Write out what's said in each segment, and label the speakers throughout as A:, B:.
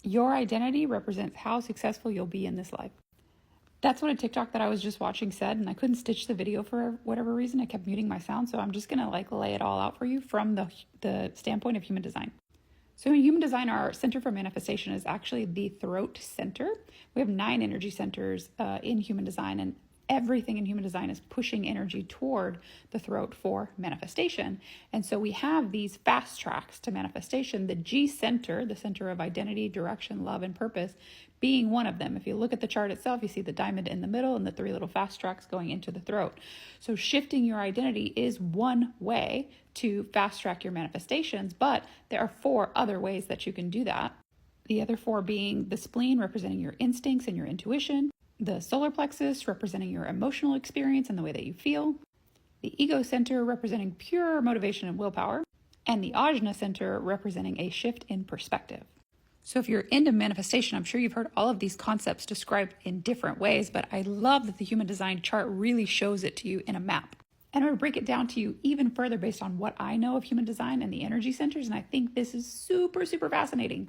A: Your identity represents how successful you'll be in this life. That's what a TikTok that I was just watching said, and I couldn't stitch the video for whatever reason. I kept muting my sound, so I'm just gonna lay it all out for you from the standpoint of human design. So in human design, our center for manifestation is actually the throat center. We have 9 energy centers in human design, and everything in human design is pushing energy toward the throat for manifestation. And so we have these fast tracks to manifestation, the G center, the center of identity, direction, love, and purpose, being one of them. If you look at the chart itself, you see the diamond in the middle and the 3 little fast tracks going into the throat. So shifting your identity is one way to fast track your manifestations, but there are 4 other ways that you can do that. The other 4 being the spleen, representing your instincts and your intuition, the solar plexus, representing your emotional experience and the way that you feel, the ego center, representing pure motivation and willpower, and the ajna center, representing a shift in perspective. So if you're into manifestation, I'm sure you've heard all of these concepts described in different ways, but I love that the human design chart really shows it to you in a map. And I'm going to break it down to you even further based on what I know of human design and the energy centers, and I think this is super, super fascinating.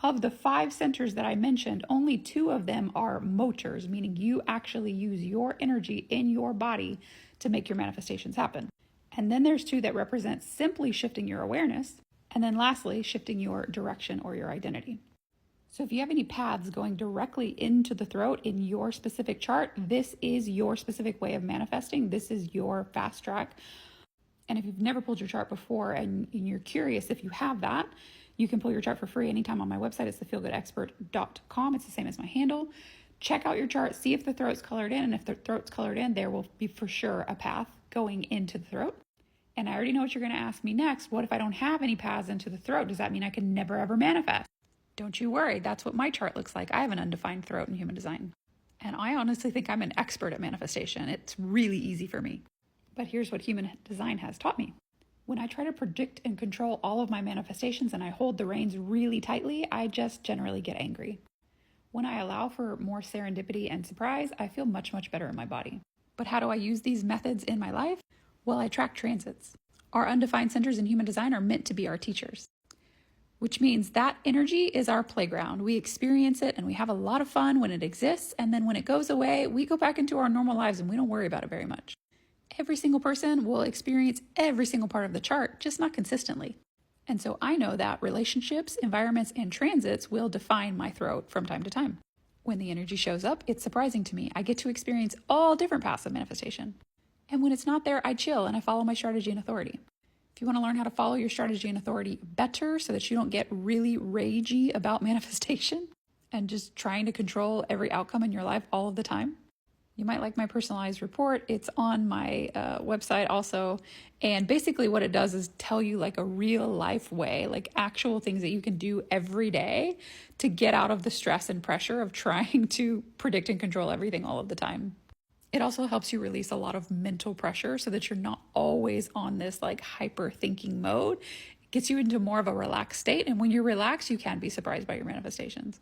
A: Of the 5 centers that I mentioned, only 2 of them are motors, meaning you actually use your energy in your body to make your manifestations happen. And then there's 2 that represent simply shifting your awareness. And then lastly, shifting your direction or your identity. So if you have any paths going directly into the throat in your specific chart, this is your specific way of manifesting. This is your fast track. And if you've never pulled your chart before and you're curious if you have that, you can pull your chart for free anytime on my website. It's thefeelgoodexpert.com. It's the same as my handle. Check out your chart, see if the throat's colored in. And if the throat's colored in, there will be for sure a path going into the throat. And I already know what you're going to ask me next. What if I don't have any paths into the throat? Does that mean I can never ever manifest? Don't you worry. That's what my chart looks like. I have an undefined throat in human design. And I honestly think I'm an expert at manifestation. It's really easy for me. But here's what human design has taught me. When I try to predict and control all of my manifestations and I hold the reins really tightly, I just generally get angry. When I allow for more serendipity and surprise, I feel much, much better in my body. But how do I use these methods in my life? Well, I track transits. Our undefined centers in human design are meant to be our teachers, which means that energy is our playground. We experience it and we have a lot of fun when it exists. And then when it goes away, we go back into our normal lives and we don't worry about it very much. Every single person will experience every single part of the chart, just not consistently. And so I know that relationships, environments, and transits will define my throat from time to time. When the energy shows up, it's surprising to me. I get to experience all different paths of manifestation. And when it's not there, I chill and I follow my strategy and authority. If you want to learn how to follow your strategy and authority better so that you don't get really ragey about manifestation and just trying to control every outcome in your life all of the time, you might like my personalized report. It's on my website also. And basically what it does is tell you like a real life way, like actual things that you can do every day to get out of the stress and pressure of trying to predict and control everything all of the time. It also helps you release a lot of mental pressure so that you're not always on this like hyper thinking mode. It gets you into more of a relaxed state. And when you're relaxed, you can be surprised by your manifestations.